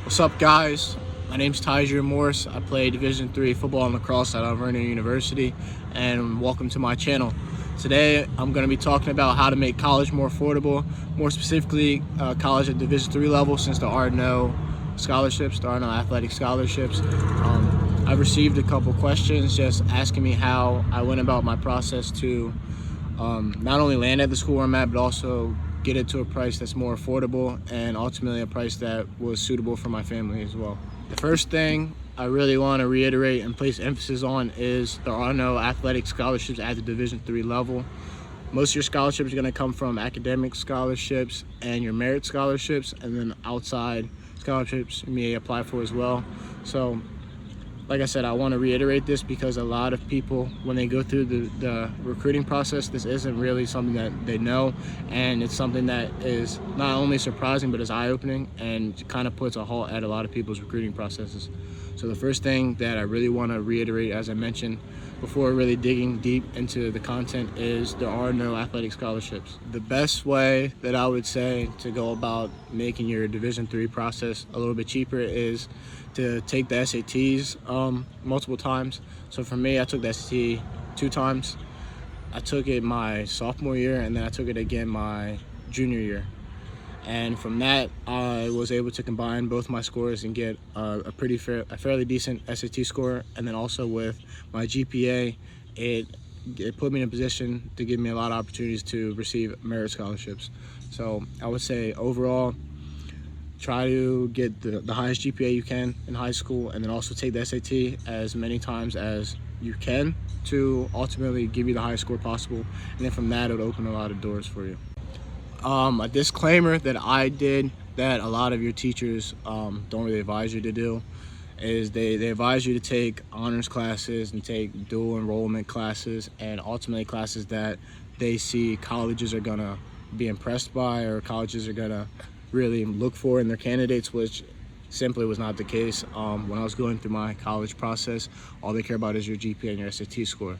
What's up, guys? My name's Tyjer Morse. I play Division III football and lacrosse at Vernon University, and welcome to my channel. Today, I'm going to be talking about how to make college more affordable, more specifically college at Division III level, since there are no scholarships, there are no athletic scholarships. I've received a couple questions just asking me how I went about my process to not only land at the school where I'm at, but also get it to a price that's more affordable and ultimately a price that was suitable for my family as well. The first thing I really want to reiterate and place emphasis on is there are no athletic scholarships at the Division III level. Most of your scholarships are going to come from academic scholarships and your merit scholarships, and then outside scholarships you may apply for as well. So like I said, I want to reiterate this because a lot of people, when they go through the recruiting process, this isn't really something that they know, and it's something that is not only surprising but is eye-opening and kind of puts a halt at a lot of people's recruiting processes. So the first thing that I really want to reiterate, as I mentioned before really digging deep into the content, is there are no athletic scholarships. The best way that I would say to go about making your Division III process a little bit cheaper is to take the SATs multiple times. So for me, I took the SAT 2 times. I took it my sophomore year, and then I took it again my junior year. And from that, I was able to combine both my scores and get a fairly decent SAT score. And then also with my GPA, it put me in a position to give me a lot of opportunities to receive merit scholarships. So I would say overall, try to get the highest GPA you can in high school, and then also take the SAT as many times as you can to ultimately give you the highest score possible. And then from that, it'll open a lot of doors for you. A disclaimer that I did that a lot of your teachers don't really advise you to do is they advise you to take honors classes and take dual enrollment classes, and ultimately classes that they see colleges are gonna be impressed by or colleges are gonna really look for in their candidates, which simply was not the case. When I was going through my college process, all they care about is your GPA and your SAT score.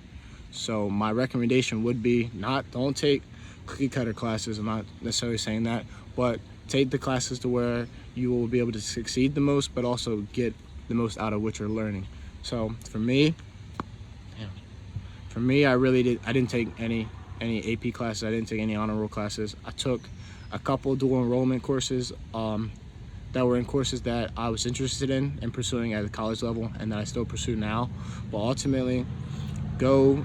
So my recommendation would be don't take cookie cutter classes. I'm not necessarily saying that, but take the classes to where you will be able to succeed the most, but also get the most out of what you're learning. So for me, I didn't take any AP classes. I didn't take any honor roll classes. I took a couple dual enrollment courses that were in courses that I was interested in and pursuing at the college level, and that I still pursue now. But ultimately, go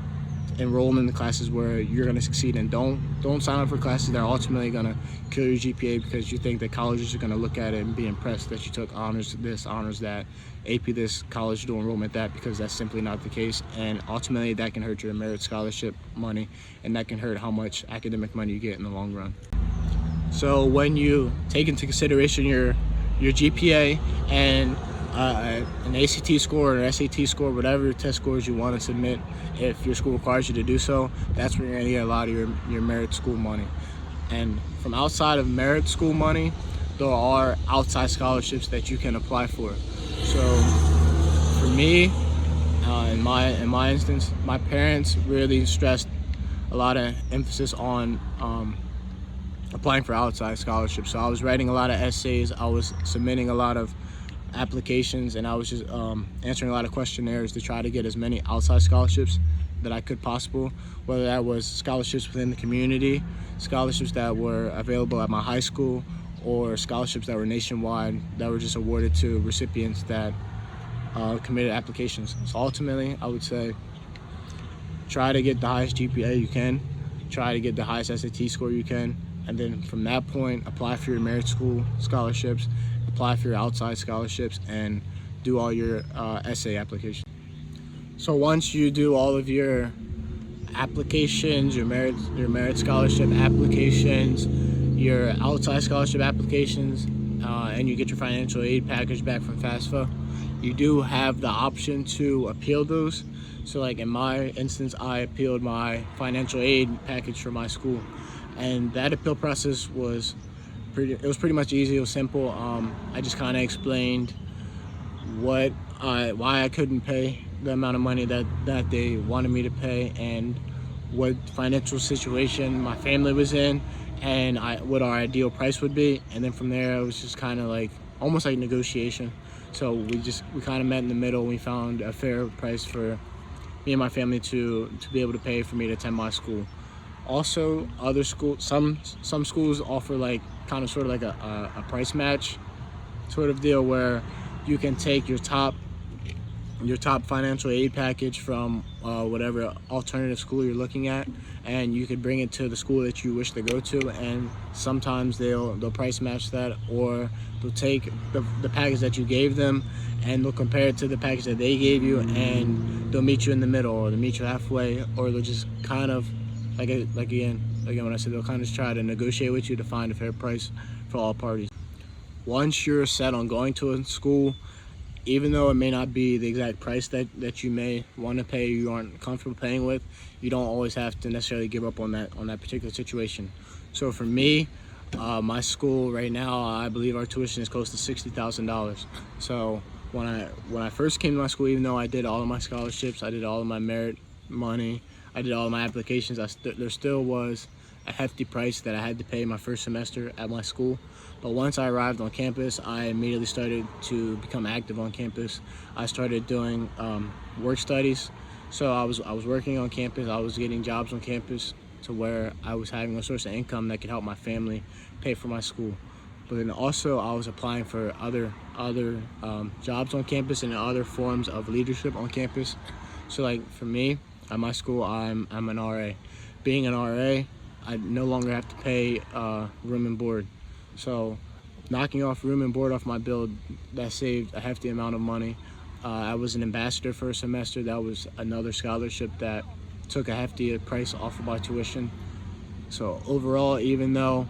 enroll in the classes where you're going to succeed, and don't sign up for classes that are ultimately going to kill your GPA because you think that colleges are going to look at it and be impressed that you took honors this, honors that, AP this, college dual enrollment that, because that's simply not the case. And ultimately that can hurt your merit scholarship money, and that can hurt how much academic money you get in the long run. So when you take into consideration your GPA and an ACT score or an SAT score, whatever test scores you want to submit, if your school requires you to do so, that's where you're going to get a lot of your merit school money. And from outside of merit school money, there are outside scholarships that you can apply for. So for me, in my instance, my parents really stressed a lot of emphasis on applying for outside scholarships. So I was writing a lot of essays, I was submitting a lot of applications, and I was just answering a lot of questionnaires to try to get as many outside scholarships that I could possible, whether that was scholarships within the community, scholarships that were available at my high school, or scholarships that were nationwide that were just awarded to recipients that committed applications. So ultimately, I would say try to get the highest GPA you can, try to get the highest SAT score you can, and then from that point, apply for your merit school scholarships, apply for your outside scholarships, and do all your essay applications. So once you do all of your applications, your merit scholarship applications, your outside scholarship applications, and you get your financial aid package back from FAFSA, you do have the option to appeal those. So like in my instance, I appealed my financial aid package for my school, and that appeal process was pretty much easy. It was simple. I just kind of explained why I couldn't pay the amount of money that they wanted me to pay, and what financial situation my family was in, and what our ideal price would be. And then from there, it was just kind of like almost like negotiation. So we kind of met in the middle. We found a fair price for me and my family to be able to pay for me to attend my school. Also, other schools, some schools offer like kind of sort of like a price match sort of deal, where you can take your top financial aid package from whatever alternative school you're looking at, and you could bring it to the school that you wish to go to, and sometimes they'll price match that, or they'll take the package that you gave them and they'll compare it to the package that they gave you, and they'll meet you in the middle, or they'll meet you halfway, or they'll just kind of again when I said, they'll kind of just try to negotiate with you to find a fair price for all parties. Once you're set on going to a school, even though it may not be the exact price that you may want to pay, you aren't comfortable paying with, you don't always have to necessarily give up on that particular situation. So for me, my school right now, I believe our tuition is close to $60,000. So when I first came to my school, even though I did all of my scholarships, I did all of my merit money, I did all of my applications, there still was a hefty price that I had to pay my first semester at my school. But once I arrived on campus, I immediately started to become active on campus. I started doing work studies. So I was working on campus, I was getting jobs on campus to where I was having a source of income that could help my family pay for my school. But then also I was applying for other jobs on campus and other forms of leadership on campus. So like for me, at my school, I'm an RA. Being an RA, I no longer have to pay room and board. So knocking off room and board off my bill, that saved a hefty amount of money. I was an ambassador for a semester. That was another scholarship that took a hefty price off of my tuition. So overall, even though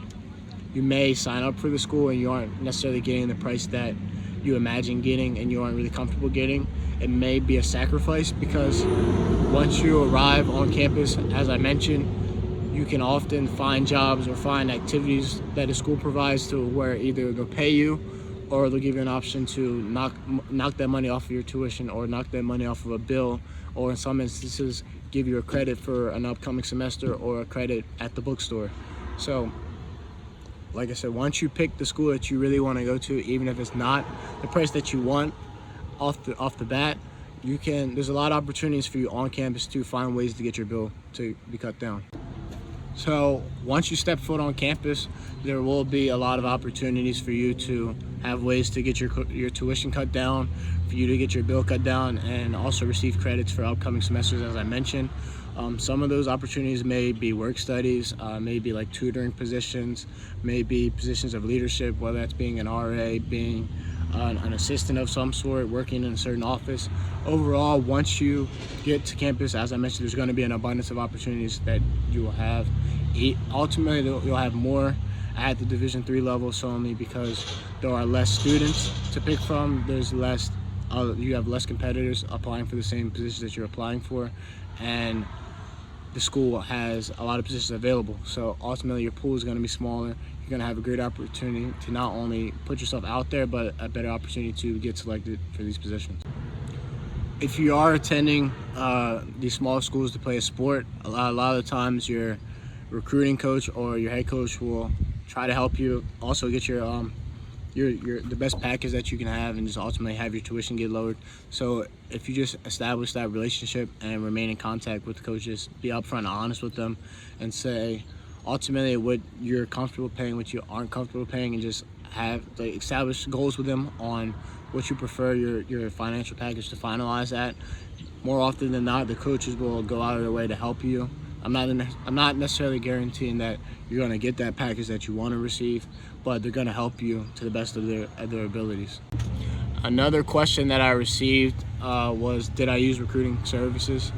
you may sign up for the school and you aren't necessarily getting the price that you imagine getting and you aren't really comfortable getting, it may be a sacrifice, because once you arrive on campus, as I mentioned, you can often find jobs or find activities that the school provides to where either they'll pay you or they'll give you an option to knock that money off of your tuition, or knock that money off of a bill, or in some instances give you a credit for an upcoming semester or a credit at the bookstore. So like I said, once you pick the school that you really want to go to, even if it's not the price that you want off the bat, there's a lot of opportunities for you on campus to find ways to get your bill to be cut down. So once you step foot on campus, there will be a lot of opportunities for you to have ways to get your tuition cut down, for you to get your bill cut down, and also receive credits for upcoming semesters, as I mentioned. Some of those opportunities may be work studies, maybe like tutoring positions, maybe positions of leadership, whether that's being an RA, being an assistant of some sort, working in a certain office. Overall, once you get to campus, as I mentioned, there's going to be an abundance of opportunities that you will have. Ultimately, you'll have more at the Division III level, solely because there are less students to pick from. There's less, you have less competitors applying for the same positions that you're applying for, and the school has a lot of positions available. So ultimately, your pool is going to be smaller. You're going to have a great opportunity to not only put yourself out there, but a better opportunity to get selected for these positions. If you are attending these small schools to play a sport, a lot of the times your recruiting coach or your head coach will try to help you also get the best package that you can have, and just ultimately have your tuition get lowered. So if you just establish that relationship and remain in contact with the coaches, be upfront and honest with them, and say ultimately what you're comfortable paying, what you aren't comfortable paying, and just establish goals with them on what you prefer your financial package to finalize at. More often than not, the coaches will go out of their way to help you. I'm not necessarily guaranteeing that you're going to get that package that you want to receive, but they're going to help you to the best of their abilities. Another question that I received was, did I use recruiting services?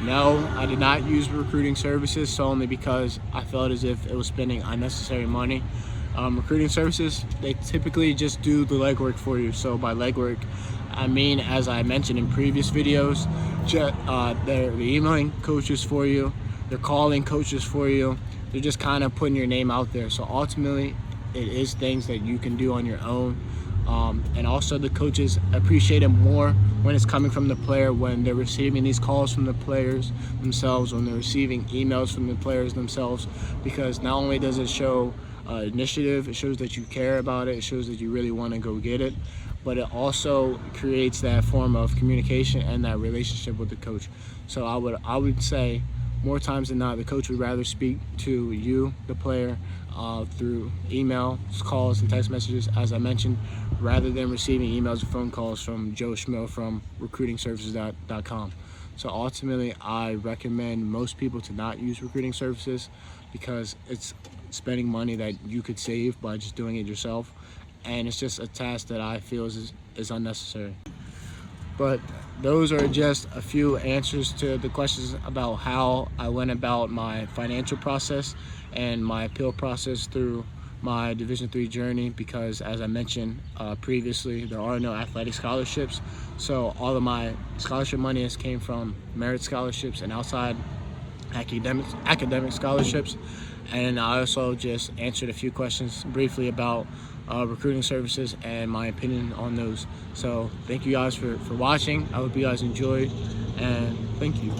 No, I did not use recruiting services, solely because I felt as if it was spending unnecessary money. Recruiting services, they typically just do the legwork for you. So by legwork, I mean, as I mentioned in previous videos, they're emailing coaches for you, they're calling coaches for you, they're just kind of putting your name out there. So ultimately, it is things that you can do on your own. And also the coaches appreciate it more when it's coming from the player, when they're receiving these calls from the players themselves, when they're receiving emails from the players themselves, because not only does it show initiative. It shows that you care about it. It shows that you really want to go get it. But it also creates that form of communication and that relationship with the coach. So I would say more times than not, the coach would rather speak to you, the player, through emails, calls, and text messages, as I mentioned, rather than receiving emails or phone calls from Joe Schmo from recruitingservices.com. So ultimately, I recommend most people to not use recruiting services because it's spending money that you could save by just doing it yourself, and it's just a task that I feel is unnecessary. But those are just a few answers to the questions about how I went about my financial process and my appeal process through my Division III journey, because as I mentioned previously, there are no athletic scholarships. So all of my scholarship money has came from merit scholarships and outside academic scholarships. And I also just answered a few questions briefly about recruiting services and my opinion on those. So thank you guys for watching. I hope you guys enjoyed, and thank you.